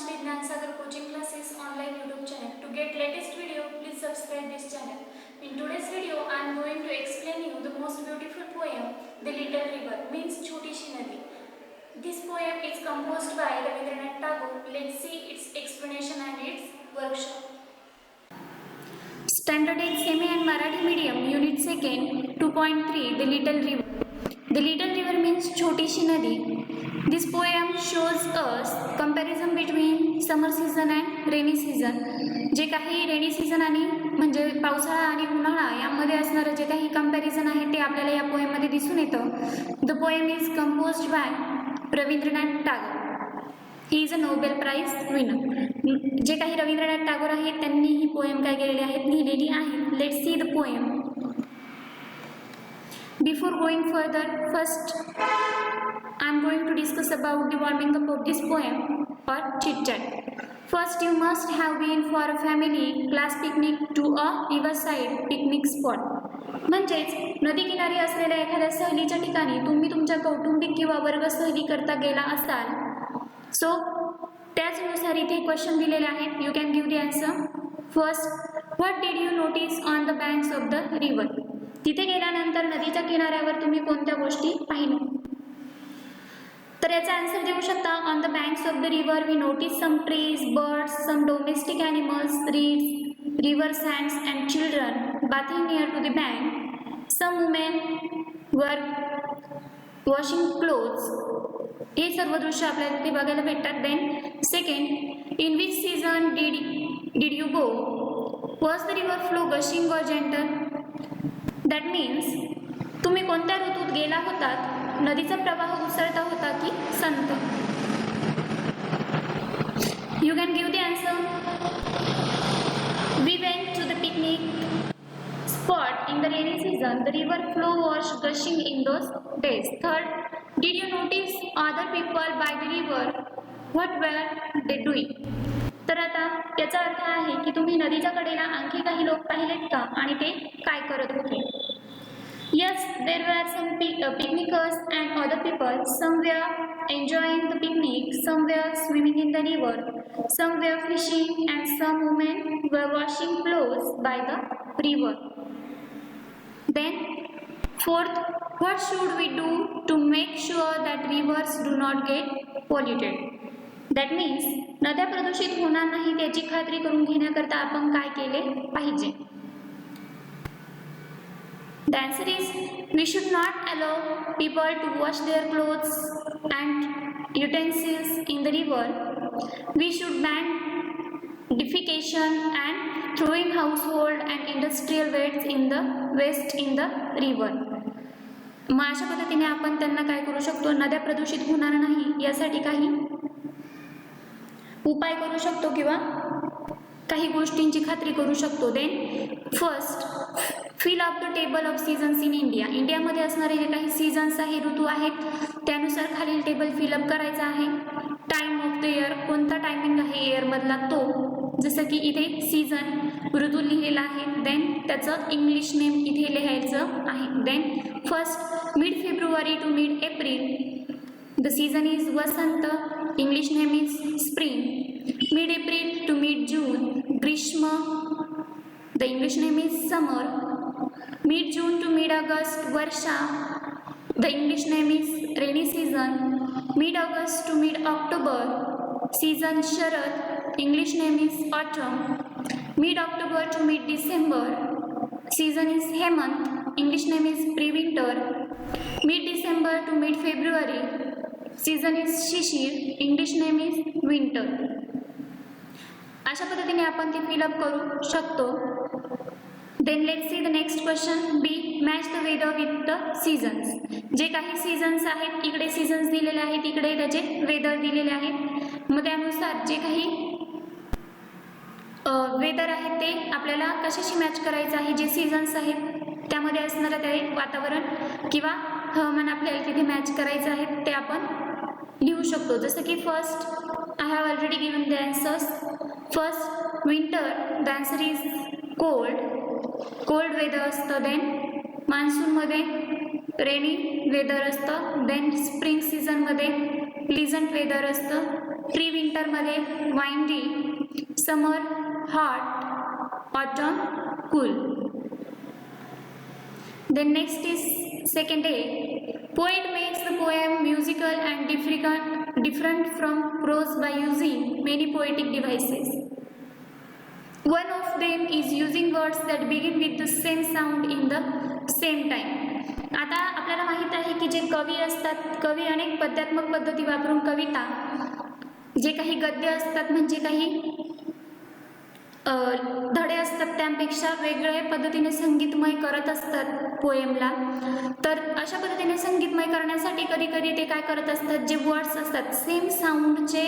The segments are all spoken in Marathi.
Shri Jnansagar Coaching Classes online YouTube channel. To get latest video, please subscribe this channel. In today's video, I am going to explain you the most beautiful poem, The Little River, means Choti Si Nadi. This poem is composed by Rabindranath Tagore. Let's see its explanation and its workshop. Standard 8 Semi and Marathi Medium, Unit 2nd, 2.3, The Little River. The Little River means Choti Si Nadi. This poem shows us comparison between summer season and rainy season. जे काही रेनी सीझन आणि म्हणजे पावसाळा आणि उन्हाळा यामध्ये असणारे जे काही कंपॅरिझन आहे ते आपल्याला या पोएममध्ये दिसून येतं. The poem is composed by Rabindranath Tagore. He is a Nobel prize winner. जे काही रवींद्रनाथ टागोर आहेत त्यांनी ही पोएम काय केलेली आहे, लिहिलेली आहे. Let's see the poem. Before going further, first I am going to discuss about the warming up of this poem or chit chat. First, you must have been for a family class picnic to a riverside picnic spot. म्हणजेच नदी किनारी असलेल्या एखाद्या सहलीच्या ठिकाणी तुम्ही तुमच्या कौटुंबिक किंवा वर्ग सहली करता गेला असाल. सो त्याचनुसार इथे क्वेश्चन दिलेले आहेत. You can give the answer. First, what did you notice on the banks of the river. तिथे गेल्यानंतर नदीच्या किनाऱ्यावर तुम्ही कोणत्या गोष्टी पाहिल्या. तर याचा आन्सर देऊ शकता. On the banks of the river we notice some trees, birds, some domestic animals, reeds, river sands and children bathing near to the bank. Some women were washing clothes. हे सर्व दृश्य आपल्याला तिथे बघायला भेटतात. Then second, in which season did you go. Was the river flow gushing or gentle. That means तुम्ही कोणत्या ऋतूत गेला होतात. नदीचा प्रवाह उसळता होता की संत. You can give the answer. We went to the picnic spot in the rainy season. The river flow was gushing in those days. Third, did you notice other people by the river? What were they doing? तर आता याचा अर्थ आहे की तुम्ही नदीच्या कडेला आणखी काही लोक पाहिलेत का आणि ते काय करत होते. Yes, there were some picnickers and other people. Some were enjoying the picnic, some were swimming in the river, some were fishing, and some women were washing clothes by the river. Then, fourth, what should we do to make sure that rivers do not get polluted? That means, नद्या प्रदूषित होणार नाहीत याची खात्री करून घेण्याकरता आपण काय केले पाहिजे. The answer is, we should not allow people to wash their clothes and utensils in the river. We should ban defecation and throwing household and industrial waste in the river. मग अशा पद्धतीने आपण त्यांना काय करू शकतो, नद्या प्रदूषित होणार नाही यासाठी काही उपाय करू शकतो किंवा काही गोष्टींची खात्री करू शकतो. Then first, fill up the table of seasons in India. इंडियामध्ये असणारे जे काही सीझन्स आहे, ऋतू आहेत, त्यानुसार खालील टेबल फिलअप करायचा आहे. टाइम ऑफ द इयर, कोणता टायमिंग आहे इयरमधला तो, जसं की इथे सीझन ऋतू लिहिलेला आहे. देन त्याचं इंग्लिश नेम इथे लिहायचं आहे. Then first, mid February to mid April. The season is vasant. English name is spring. Mid April to mid June, grishma. The English name is summer. Mid June to mid August, varsha. The English name is rainy season. Mid August to mid October, season sharad. English name is autumn. Mid October to mid December, season is hemant. English name is pre-winter. Mid December to mid February, season is शिशिर. English name is winter. अशा पद्धतीने आपण ते फिलअप करू शकतो. Then let's see the next question. B, match the weather with the seasons. जे काही सीझन्स आहेत, इकडे सीझन्स दिलेले आहेत, इकडे त्याचे वेदर दिलेले आहेत. मग त्यानुसार जे काही वेदर आहे ते आपल्याला कशाशी मॅच करायचं आहे. जे सीझन्स आहेत त्यामध्ये असणारं ते वातावरण किंवा हवामान आपल्याला तिथे मॅच करायचं आहे ते आपण लिहू शकतो. जसं की first, I have already given the answers. First, winter. The answer is cold. Cold weather असतं. देन मान्सूनमध्ये रेनी वेदर असतं. देन स्प्रिंग सीझनमध्ये प्लीझंट वेदर असतं. ट्री विंटरमध्ये, windy summer, hot autumn, cool. Then next is second A. Poet makes the poem musical and different from prose by using many poetic devices. One of them is using words that begin with the same sound in the same time. आता आपल्याला माहित आहे की जे कवी असतात, कवी अनेक पद्यात्मक पद्धती वापरून कविता, जे काही गद्य असतात म्हणजे काही धडे असतात त्यापेक्षा वेगळ्या पद्धतीने संगीतमय करत असतात पोएमला. तर अशा पद्धतीने संगीतमय करण्यासाठी कधी कधी ते काय करत असतात, जे वर्ड्स असतात सेम साऊंडचे,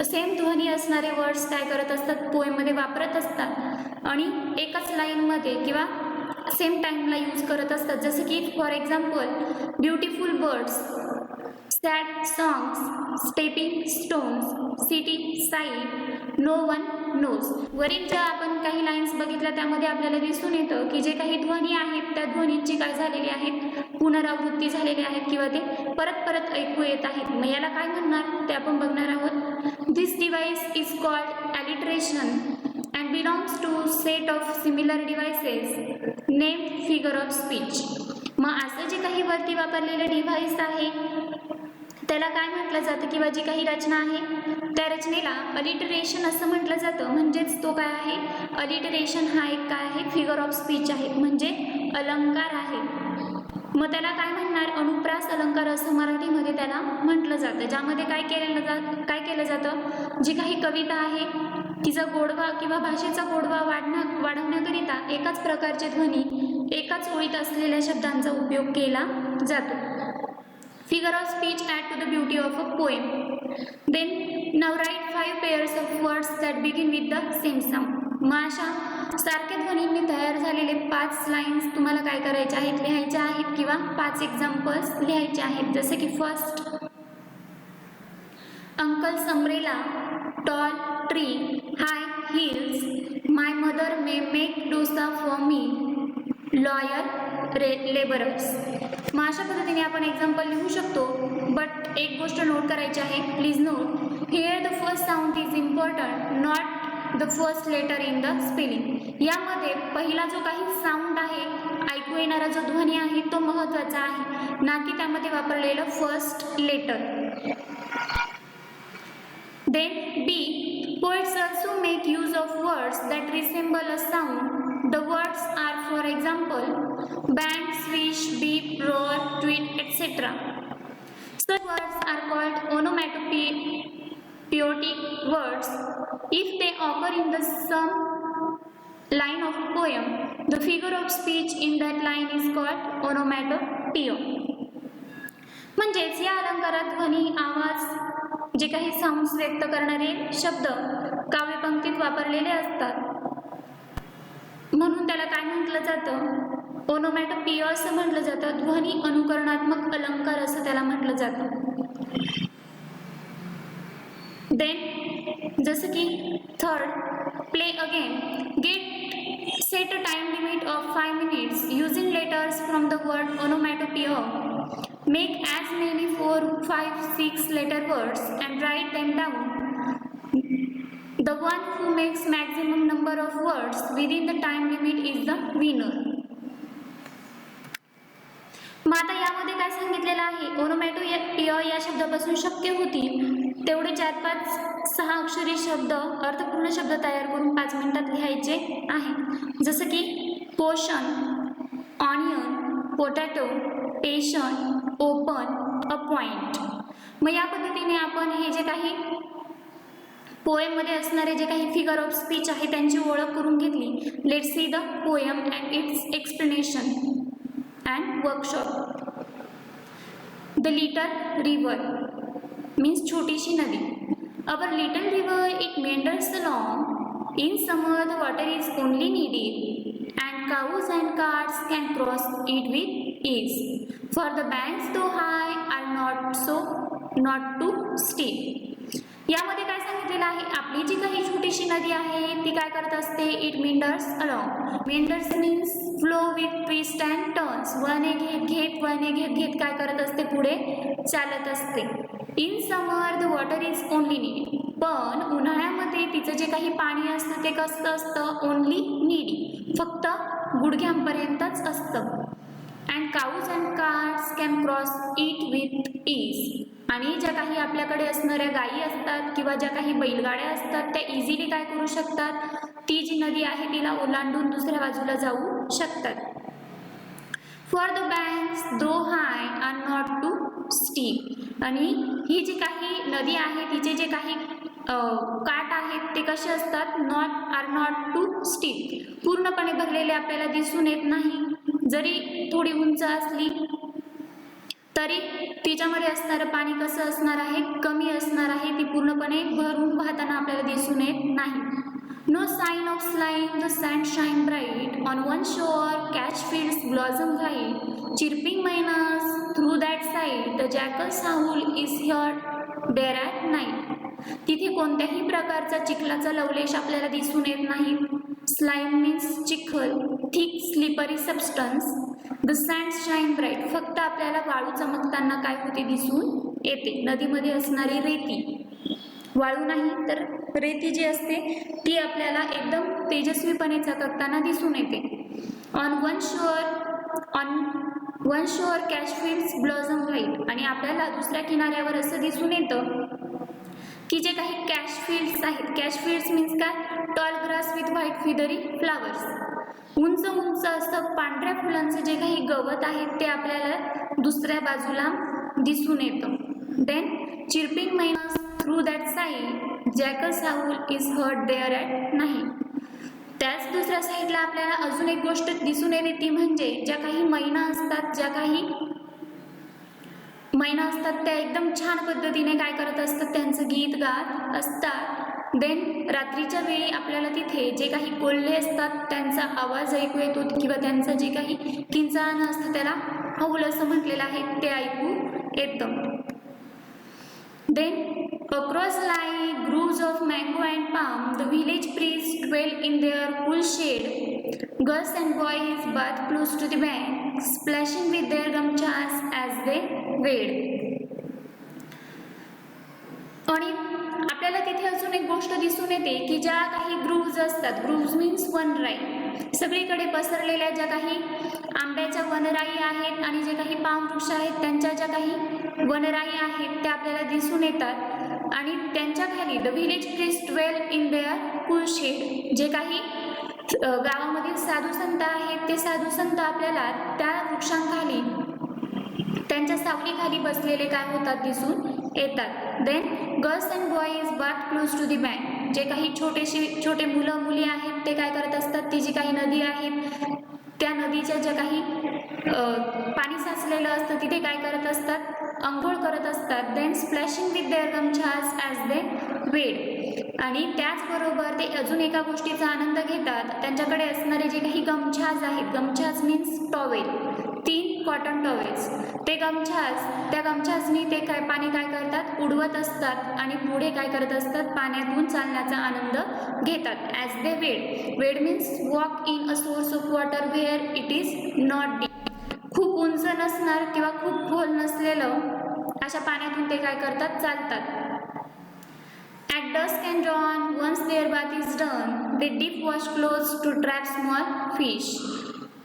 सेम ध्वनी असणारे वर्ड्स काय करत असतात पोएममध्ये वापरत असतात आणि एकाच लाईनमध्ये किंवा सेम टाईमला यूज करत असतात. जसं की for example beautiful birds, sad songs, stepping stones, city side, no one knows. वरील ज्या आपण काही लाईन्स बघितल्या त्यामध्ये आपल्याला दिसून येतं की जे काही ध्वनी आहेत त्या ध्वनींची काय झालेली आहेत, पुनरावृत्ती झालेली आहेत किंवा ते परत परत ऐकू येत आहेत. मग याला काय म्हणणार ते आपण बघणार आहोत. This device is called alliteration and belongs to set of similar devices named figure of speech. मग असं जे काही वरती वापरलेले डिव्हाइस आहे त्याला काय म्हटलं जातं किंवा जी काही रचना आहे त्या रचनेला अलिटरेशन असं म्हटलं जातं. म्हणजेच तो काय आहे, अलिटरेशन हा एक काय आहे, फिगर ऑफ स्पीच आहे, म्हणजे अलंकार आहे. मग त्याला काय म्हणणार, अनुप्रास अलंकार असं मराठीमध्ये त्याला म्हटलं जातं. ज्यामध्ये काय केलं जातं, जी काही कविता आहे तिचा गोडवा किंवा भाषेचा गोडवा वाढवण्याकरिता एकाच प्रकारचे ध्वनी एकाच ओळीत असलेल्या शब्दांचा उपयोग केला जातो. Figure of speech add to the beauty of a poem. Then नाव write 5 pairs of words that begin with the same sound. मग अशा सारख्या ध्वनींनी तयार झालेले 5 लाईन्स तुम्हाला काय करायच्या आहेत, लिहायच्या आहेत किंवा 5 एक्झाम्पल्स लिहायचे आहेत. जसे की first, uncles umbrella, tall tree, high heels, my mother may make dosa for me, lawyer labourers. मग अशा पद्धतीने आपण एक्झाम्पल लिहू शकतो. बट एक गोष्ट नोट करायची आहे, please note here the first sound is important, not the first letter in the spelling. यामध्ये पहिला जो काही साऊंड आहे, ऐकू येणारा जो ध्वनी आहे तो महत्त्वाचा आहे, ना की त्यामध्ये वापरलेलं first letter. Then B. Poets also make use of words that resemble a sound. The words are, for example, bang, swish, beep, roar, tweet, etc. Such words are called onomatopoeic words. If they occur in the some line of a poem, the figure of speech in that line is called onomatopoeia. म्हणजेच या अलंकारात ध्वनी, आवाज, जे काही साऊंड्स व्यक्त करणारे शब्द काव्यपंक्तीत वापरलेले असतात, म्हणून त्याला काय म्हटलं जातं, ओनोमॅटोपिया असं म्हटलं जातं. ध्वनी अनुकरणात्मक अलंकार असं त्याला म्हटलं जातं. देन जसं की third, play again, get set a time limit of 5 minutes using letters from the word onomatopoeia. Make as many 4, 5, 6 letter words and write them down. The one who makes maximum number of words within the time limit is the winner. मग आता यामध्ये काय सांगितलेलं आहे, ओनोमॅटोपिया या शब्दापासून शक्य होतील तेवढे 4-5-6 अक्षरी शब्द, अर्थपूर्ण शब्द तयार करून 5 मिनिटात लिहायचे आहे. जसं की पोषण, onion, potato, patient, open, a point. मग या पद्धतीने आपण हे जे काही पोएममध्ये असणारे जे काही फिगर ऑफ स्पीच आहे त्यांची ओळख करून घेतली. Let's see the poem and it's explanation and workshop. The little river means छोटीशी नदी. Our little river it meanders along. In summer the water is only needed and cows and carts can cross it with ease. For the banks though high are not too steep. यामध्ये काय सांगितलेलं आहे, आपली जी काही छोटीशी नदी आहे ती काय करत असते, it meanders along. Meanders means flow with twist and turns. वळणे घेत घेत काय करत असते, पुढे चालत असते. In summer the water is only needy. पण उन्हाळ्यामध्ये तिचं जे काही पाणी असतं ते कसं असतं, ओनली नीडी, फक्त गुडघ्यांपर्यंतच असतं. And cows and carts can cross it with is. आणि ज्या काही आपल्याकडे असणाऱ्या गायी असतात किंवा ज्या काही बैलगाड्या असतात त्या इझिली काय करू शकतात, ती जी नदी आहे तिला ओलांडून दुसऱ्या बाजूला जाऊ शकतात. For the banks though high are not too steep. आणि ही जी काही नदी आहे तिचे जे काही काठ आहेत ते कसे असतात, आर नॉट टू स्टीप, पूर्णपणे भरलेले आपल्याला दिसून येत नाही. जरी थोडी उंच असली तरी तिच्यामध्ये असणारं पाणी कसं असणार आहे, कमी असणार आहे, ती पूर्णपणे भरून वाहताना आपल्याला दिसून येत नाही. No sign of slime, the sand shine bright. On one shore, catch fields blossom white. Chirping miners through that side. The jackal's howl is heard there at night. तिथे कोणत्याही प्रकारचा चिखलाचा लवलेश आपल्याला दिसून येत नाही. स्लाइम मीन्स चिखल, thick slippery substance. The sand shine bright, फक्त आपल्याला वाळू चमकताना काय होते दिसून येते, नदीमध्ये असणारी रेती, वाळू नाही तर रेती जी असते ती आपल्याला एकदम तेजस्वीपणे चमकताना दिसून येते. On one shore kash fields blossom white. आणि आपल्याला दुसऱ्या किनाऱ्यावर असं दिसून येतं की जे काही कॅश फील्ड्स आहेत, कॅश फील्ड्स मीन्स काय, tall grass with white feathery flowers, उंच उंच असं पांढऱ्या फुलांचं जे काही गवत आहे ते आपल्याला दुसऱ्या बाजूला दिसून येतं. Then chirping mynas through that side, jackals howl is heard there at night. त्याच दुसऱ्या साईडला आपल्याला अजून एक गोष्ट दिसून येते ती म्हणजे ज्या काही मैना असतात, ज्या काही मैना असतात त्या एकदम छान पद्धतीने काय करत असतात, त्यांचं गीत गात असतात. देन रात्रीच्या वेळी आपल्याला तिथे जे काही कोल्हे असतात त्यांचा आवाज ऐकू येतो किंवा त्यांचं जे काही किंचाळणं असतं त्याला हाऊल असं म्हटलेलं आहे ते ऐकू येतं. Then across lie groves of mango and palm, the village priests dwell in their cool shade. Girls and boys bath close to the bank, splashing with their gamchas as they wade. आणि आपल्याला तिथे अजून एक गोष्ट दिसून येते की ज्या काही ग्रूव्ज असतात, ग्रूव्ज मीन्स वनराई, सगळीकडे पसरलेल्या ज्या काही आंब्याच्या वनराई आहेत आणि जे काही पाम वृक्ष आहेत त्यांच्या ज्या काही वनराई आहेत त्या आपल्याला दिसून येतात. आणि त्यांच्या खाली the village priest dwell in their cool shade, जे काही गावामधील साधू संत आहेत ते साधू संत आपल्याला त्या वृक्षांखाली त्यांच्या सावलीखाली बसलेले काय होतात दिसून येतात. Then girls and boys bath close to the bank, जे काही छोटे मुलं मुली आहेत ते काय करत असतात, ती जी काही नदी आहे त्या नदीच्या ज्या काही पाणी साचलेलं असतं तिथे काय करत असतात, अंघोळ करत असतात. Then splashing with their gamchhas as they wade. आणि त्याचबरोबर ते अजून एका गोष्टीचा आनंद घेतात, त्यांच्याकडे असणारे जे काही गमछास आहेत, गमछास मीन्स टॉवेल, 3 कॉटन टॉवेल्स, ते गमछास, त्या गमछासनी ते पाणी काय करतात, उडवत असतात आणि पुढे काय करत असतात, पाण्यातून चालण्याचा आनंद घेतात. ॲज दे वेड. वेड means walk in a source of water where it is not deep. खूप उंच नसणार किंवा खूप खोल नसलेलं अशा पाण्यातून ते काय करतात, चालतात. At dusk and dawn, once their bath is done, they dip wash clothes to trap small fish.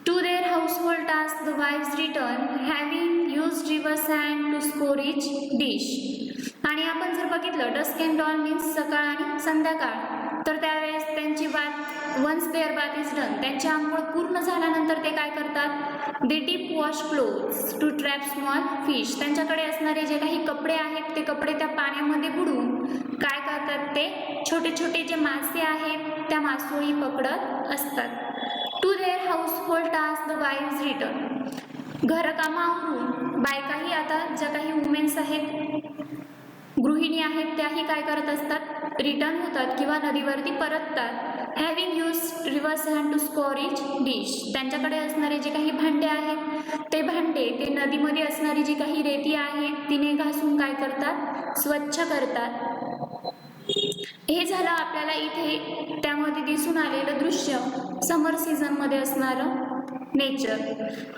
To their household tasks the wives return, having used river sand to score each dish. आणि आपण जर बघितलं डस्क अँड डॉन मीन्स सकाळ आणि संध्याकाळ, तर त्यावेळेस त्यांची bath, once their bath is done, त्यांची आंघोळ पूर्ण झाल्यानंतर ते काय करतात, they dip wash clothes to trap small fish. त्यांच्याकडे असणारे जे काही कपडे आहेत ते कपडे त्या पाण्यामध्ये बुडून काय करतात, ते छोटे छोटे जे मासे आहेत त्या मासोळी पकडत असतात. To their household task the wives return. घरकामावरून बायकाही आता ज्या काही वुमेन्स आहेत, गृहिणी आहेत, त्याही काय करत असतात, रिटर्न होतात किंवा नदीवरती परततात. Having use river sand to scour each dish. त्यांच्याकडे असणारे जे काही भांडे आहेत ते भांडे ते नदीमध्ये असणारी जी काही रेती आहे तिने घासून काय करतात, स्वच्छ करतात. हे झालं आपल्याला इथे त्यामध्ये दिसून आलेलं दृश्य, समर सीझनमध्ये असणारं नेचर.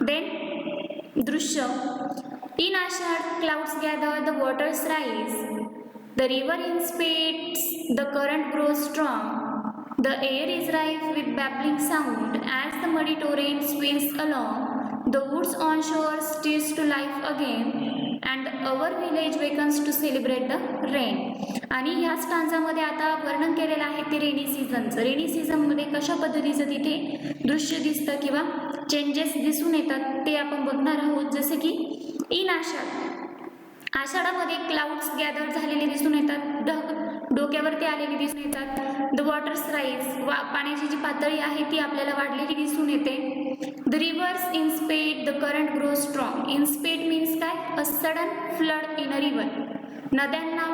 देन दृश्य In Ashad, clouds gather, the waters rise. The river inspires, the current grows strong. The air is rife with babbling sound as the muddy torrent swings along. The woods on shore stirs to life again, and our village wakens to celebrate the rain. आणि ह्या स्टांजामध्ये आता वर्णन केलेलं आहे ते रेनी सीझनचं. रेनी सीझनमध्ये कशा पद्धतीचं तिथे दृश्य दिसतं किंवा चेंजेस दिसून येतात ते आपण बघणार आहोत. जसे की इन आषाढ, आषाढामध्ये क्लाउड्स गॅदर झालेले दिसून येतात, ढग डोक्यावरती आलेले दिसून येतात. द वॉटर्स राईज, पाण्याची जी पातळी आहे ती आपल्याला वाढलेली दिसून येते. The rivers in spate, the current grow strong. In spate means काय? A sudden flood in a river. नद्यांना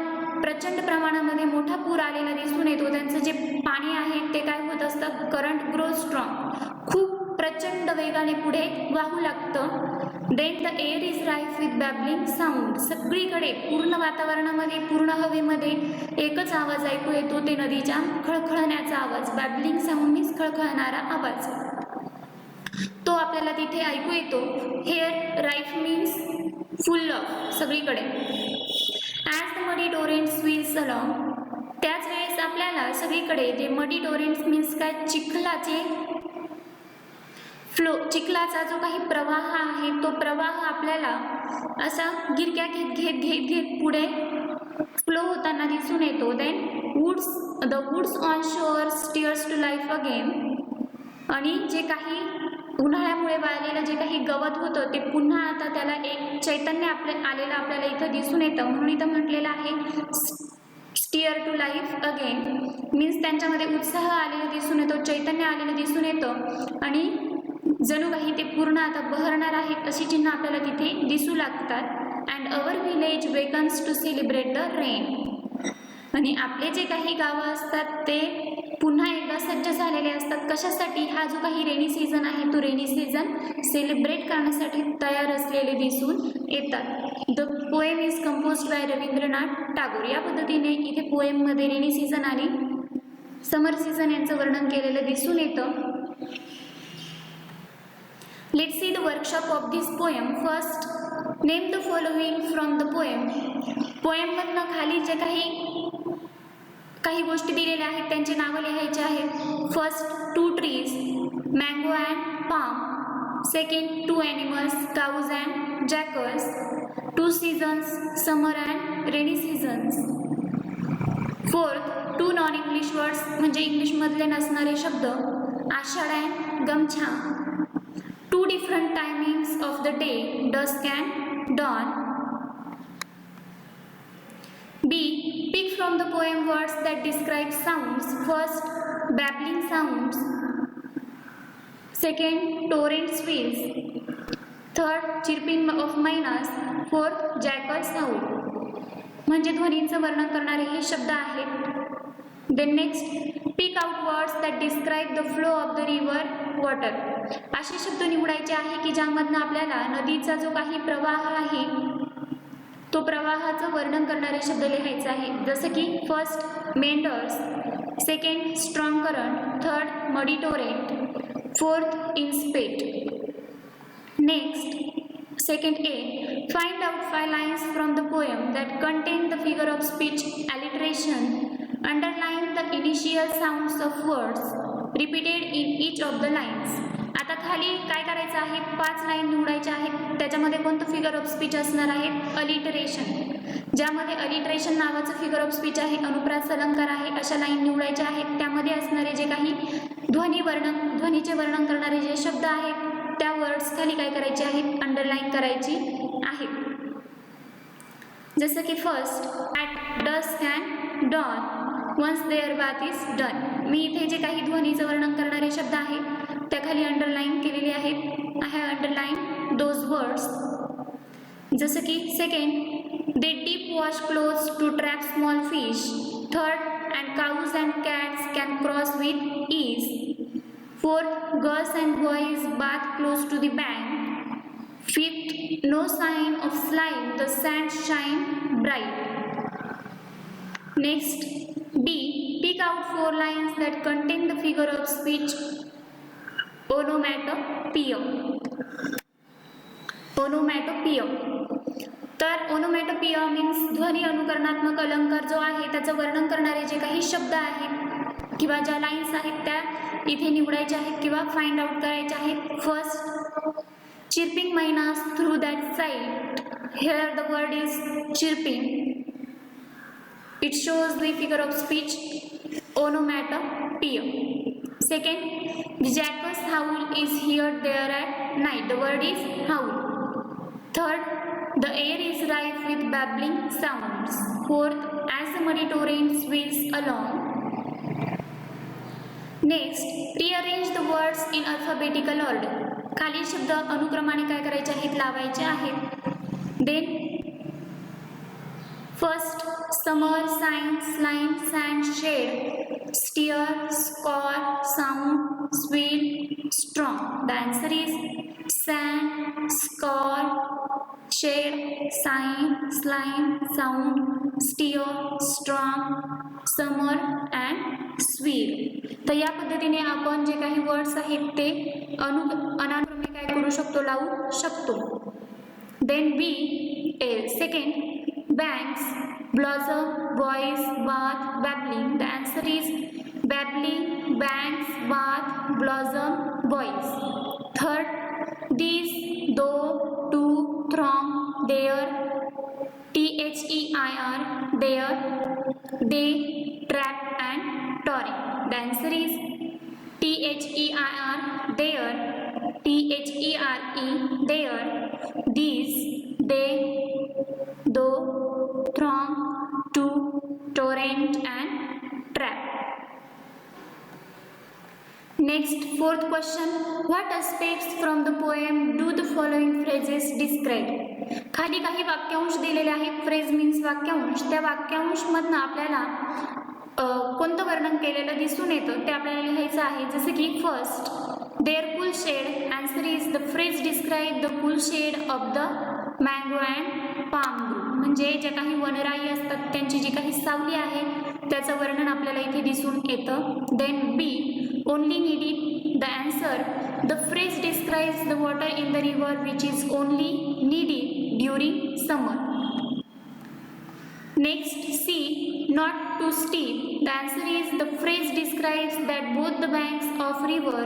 प्रचंड प्रमाणामध्ये मोठा पूर आलेला दिसून येतो. त्यांचं जे पाणी आहे ते काय होत असतं? करंट ग्रो स्ट्रॉंग, खूप प्रचंड वेगाने पुढे वाहू लागतं. Then the air is rife with babbling sound. सगळीकडे पूर्ण वातावरणामध्ये, पूर्ण हवेमध्ये एकच आवाज ऐकू येतो, ते नदीच्या खळखळण्याचा आवाज. बॅबलिंग साऊंड मीन्स खळखळणारा आवाज, तो आपल्याला तिथे ऐकू येतो. हेअर राईफ मीन्स फुल ऑफ, सगळीकडे. ॲज द मडी टोरेंट स्वील्स अलॉंग, त्याच वेळेस आपल्याला सगळीकडे जे मडी टोरेंट्स मीन्स काय? चिखलाचे फ्लो, चिखलाचा जो काही प्रवाह आहे तो प्रवाह आपल्याला असा गिरक्या घेत घेत घेत घेत पुढे फ्लो होताना दिसून येतो. Then the woods on shore stirs to life again. आणि जे काही उन्हाळ्यामुळे वाळलेलं जे काही गवत होतं ते पुन्हा आता त्याला एक चैतन्य आलेलं आपल्याला इथं दिसून येतं. म्हणून इथं म्हटलेलं आहे stir to life again, means त्यांच्यामध्ये उत्साह आलेला दिसून येतो, चैतन्य आलेलं दिसून येतं आणि जणू काही ते पूर्ण आता बहरणार आहेत अशी चिन्ह आपल्याला तिथे दिसू लागतात. And our village wakens to celebrate the rain. आणि आपले जे काही गावं असतात ते पुन्हा एकदा सज्ज झालेले असतात. कशासाठी? हा जो काही रेनी सीझन आहे तो रेनी सीझन सेलिब्रेट करण्यासाठी तयार असलेले दिसून येतात. The poem is composed by Rabindranath Tagore. या पद्धतीने इथे पोएममध्ये रेनी सीझन आणि समर सीझन यांचं वर्णन केलेलं दिसून येतं. Let's see the workshop of this poem. First, name the following from the poem. Poem मधनं खाली जे काही गोष्टी दिलेल्या आहेत त्यांची नावं लिहायची आहेत. First, 2 trees, mango and palm. Second, 2 animals, cows and jackals. 2 seasons, summer and rainy seasons. Fourth, 2 non-English words म्हणजे इंग्लिश मधले नसणारे शब्द, आषाढ and गमछा. 2 different timings of the day, dusk and dawn. B. Pick from the poem words that describe sounds. First, babbling sounds. Second, torrent swells. Third, chirping of mynas. Fourth, jackals howl. म्हणजे ध्वनींचं वर्णन करणारे हे शब्द आहेत. Then next, pick out words that describe the flow of the river water. असे शब्द निवडायचे आहे की ज्यामधनं आपल्याला नदीचा जो काही प्रवाह आहे तो प्रवाहाचं वर्णन करणारे शब्द लिहायचे आहे. जसं की first, meanders. Second, strong current. Third, muddy torrent. Fourth, in spate. Next, second A, find out 5 lines from the poem that contain the figure of speech alliteration. Underline the initial sounds of words repeated in each of the lines. आता खाली काय करायचं आहे? 5 लाईन निवडायच्या आहेत. त्याच्यामध्ये कोणतं फिगर ऑफ स्पीच असणार आहे? अलिटरेशन. ज्यामध्ये अलिटरेशन नावाचं फिगर ऑफ स्पीच आहे, अनुप्रास अलंकार आहे, अशा लाईन निवडायच्या आहेत. त्यामध्ये असणारे जे काही ध्वनीचे वर्णन करणारे जे शब्द आहेत त्या वर्ड्स खाली काय करायचे आहेत? अंडरलाईन करायची आहेत. जसं की first, at dusk and dawn, once their bath is done. मी इथे जे काही ध्वनीचं वर्णन करणारे शब्द आहेत त्या खाली अंडरलाईन केलेले आहेत. I have underline those words. जसं की second, they dip wash clothes to trap small fish. Third, and cows and cats can cross with ease. Fourth, girls and boys bath close to the bank. Fifth, no sign of slime, the sand shine bright. Next, B, pick out 4 lines that contain the figure of speech onomatopoeia. Onomatopoeia. तर ओनोमॅटोपिया मीन्स ध्वनी अनुकरणात्मक अलंकार जो आहे त्याचं वर्णन करणारे जे काही शब्द आहेत किंवा ज्या लाईन्स आहेत त्या इथे निवडायच्या आहेत किंवा फाइंड आउट करायच्या आहेत. First, chirping mynas through that side. Here the word is chirping. It shows the figure of speech onomatopoeia. Second, the jackal's howl is heard there at night. The word is howl. Third, the air is rife with babbling sounds. Fourth, as the muddy torrent swills along. Next, rearrange the words in alphabetical order. खालील शब्द अनुक्रमाने काय करायचे आहेत, लावायचे आहेत. Then first, summer, science, slime, sand, shed, stir, scour, sound, swirl, strong. The answer is sand, scour, shed, sign, slime, sound, stir, strong, summer and swirl. तर या पद्धतीने आपण जे काही वर्ड्स आहेत ते अनानुक्रमे काय करू शकतो, लावू शकतो. Then B second, banks, blossom, boys, bath, babbling. The answer is babbling, banks, bath, blossom, boys. Third, this, though, to, throng, there, THEIR, there, they, trap and tory. The answer is THEIR, there, THERE, there, these, they, though, throng, to, torrent and trap. Next, fourth question, what aspects from the poem do the following phrases describe? खाली काही वाक्यांश दिलेले आहेत. फ्रेज मीन्स वाक्यांश. त्या वाक्यांश मधनं आपल्याला कोणतं वर्णन केलेलं दिसून येतं ते आपल्याला लिहायचं आहे. जसं की first, there cool shade. Answer is the phrase describe the cool shade of the mango and palm group. म्हणजे जे काही वनराई असतात त्यांची जी काही सावली आहे त्याचं वर्णन आपल्याला इथे दिसून येतं. Then B, only needed. The answer, the phrase describes the water in the river which is only needed during summer. Next, C, not too steep. The answer is the phrase describes that both the banks of river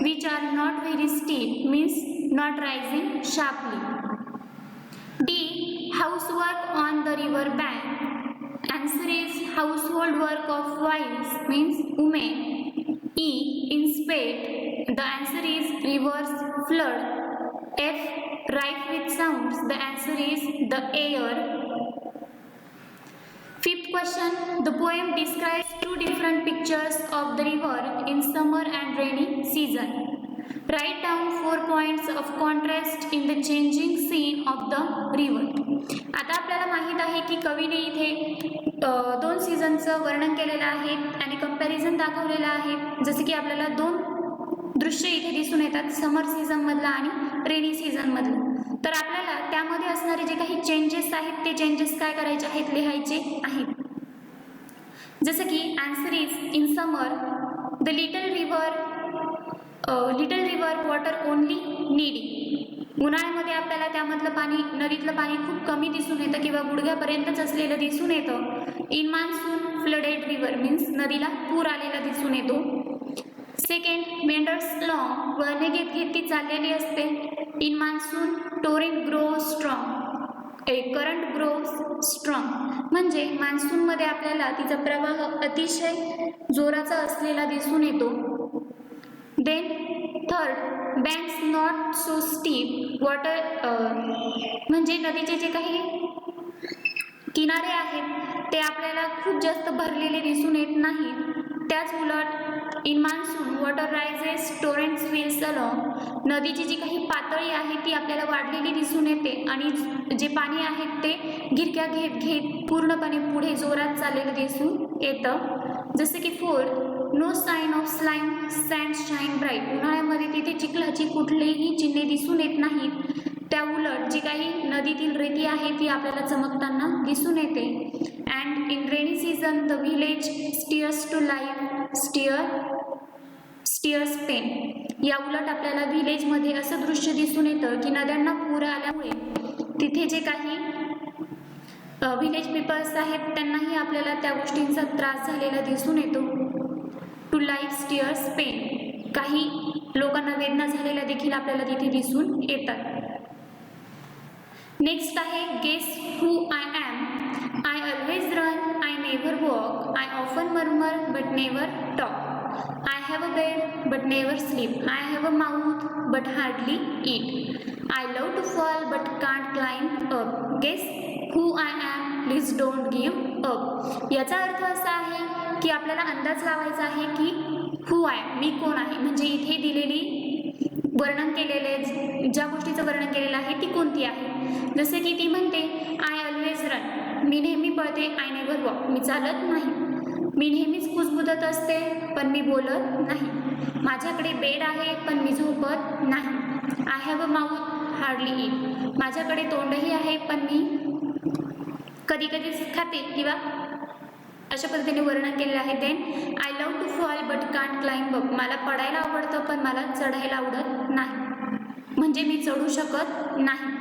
which are not very steep means not rising sharply. D, housework on the river bank. Answer is household work of wives means women. E, in spate. The answer is rivers flood. F, rife with sounds. The answer is the air. Fifth question, the poem describes two different pictures of the river in summer and rainy season. Write down 4 points of contrast in the changing scene of the river. आता आपल्याला माहित आहे की कवीने इथे दोन सीझनचं वर्णन केलेलं आहे आणि कंपॅरिझन दाखवलेलं आहे. जसे की आपल्याला दोन दृश्य इथे दिसून येतात, समर सीझन मधला आणि रेनी सीझन मधलं. तर आपल्याला त्यामध्ये असणारे जे काही चेंजेस आहेत ते चेंजेस काय करायचे आहेत, लिहायचे आहेत. जसं की answer is in summer the little river water only needy. उन्हाळ्यामध्ये आपल्याला त्यामधलं पाणी, नदीतलं पाणी खूप कमी दिसून येतं किंवा गुडघ्यापर्यंतच असलेलं दिसून येतं. In monsoon flooded river means नदीला पूर आलेला दिसून येतो. सेकंड, मेंढर्स लॉंग, वळणे घेत घेत ती चाललेली असते. In monsoon Torrent grow strong, current grow strong म्हणजे मान्सूनमध्ये आपल्याला तिचा प्रवाह अतिशय जोराचा असलेला दिसून येतो. Then third, banks not so steep, water म्हणजे नदीचे जे काही किनारे आहेत ते आपल्याला खूप जास्त भरलेले दिसून येत नाहीत. त्याच उलट in monsoon water rises torrents whirls along, नदीची जी काही पातळी आहे ती आपल्याला वाढलेली दिसून येते आणि जे पाणी आहे ते गिरक्या घेत घेत पूर्णपणे पुढे जोरात चाललेलं दिसून येतं. जसं की fourth, no sign of slime, sand shine bright, उन्हाळ्यामध्ये तिथे चिखलाची कुठलीही चिन्हे दिसून येत नाहीत. त्या उलट जी काही नदीतील रेती आहे ती आपल्याला चमकताना दिसून येते. And in rainy season the village stirs to life, stirs pen. या उलट आपल्याला व्हिलेजमध्ये असं दृश्य दिसून येतं की नद्यांना पूर आल्यामुळे तिथे जे काही व्हिलेज पीपल्स आहेत त्यांनाही आपल्याला त्या गोष्टींचा त्रास झालेला दिसून येतो. टू लाईफ टिअर्स पेन, काही लोकांना वेदना झालेल्या देखील आपल्याला तिथे दिसून येतात. नेक्स्ट आहे guess who I am. I always run, I never walk, I often murmur but never talk, I have a bed but never sleep, I have a mouth but hardly eat, I love to fall but can't climb up, guess who I am, please don't give up. याचा अर्थ असा आहे की आपल्याला अंदाज लावायचा आहे की हू आय, मी कोण आहे. म्हणजे इथे दिलेली वर्णन केलेले ज्या गोष्टीचं वर्णन केलेलं आहे ती कोणती आहे. जसे की ती म्हणते आय ऑलवेज रन, मी नेहमी पळते, आय नेव्हर वॉक, मी चालत नाही, मी नेहमीच कुजबुजत असते पण मी बोलत नाही, माझ्याकडे बेड आहे पण मी झोपत नाही, I have a mouth hardly eat, माझ्याकडे तोंडही आहे पण मी कधी कधीच खाते किंवा अशा पद्धतीने वर्णन केलेलं आहे. Then I love to fall but can't climb up, मला पडायला आवडतं पण मला चढायला आवडत नाही, म्हणजे मी चढू शकत नाही.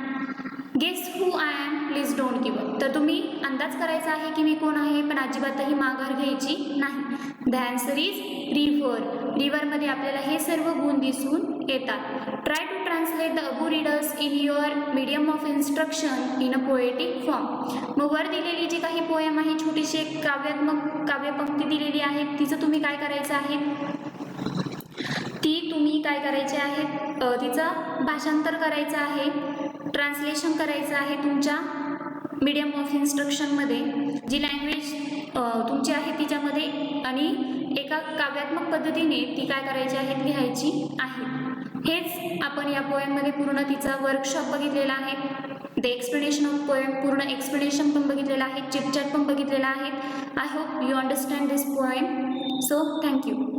Guess who I am, please don't give up, तर तुम्ही अंदाज करायचा आहे की मी कोण आहे पण अजिबातही माघार घ्यायची नाही. The answer is river. रिव्हरमध्ये आपल्याला हे सर्व गुण दिसून येतात. Try to translate the above readers in your medium of instruction in a poetic form. मग वर दिलेली जी काही पोएम आहे, छोटीशी एक काव्यपंक्ती दिलेली आहे, तिचं तुम्ही काय करायचं आहे, तिचं भाषांतर करायचं आहे, ट्रान्सलेशन करायचं आहे तुमच्या मीडियम ऑफ इन्स्ट्रक्शनमध्ये, जी लँग्वेज तुमची आहे तिच्यामध्ये, आणि एका काव्यात्मक पद्धतीने ती काय करायची आहे, लिहायची आहे. हेच आपण या पोएममध्ये पूर्ण तिचा वर्कशॉप बघितलेला आहे. द एक्सप्लेनेशन ऑफ पोएम, पूर्ण एक्सप्लेनेशन पण बघितलेलं आहे, चिटचॅट पण बघितलेला आहे. I hope you understand this poem. So thank you.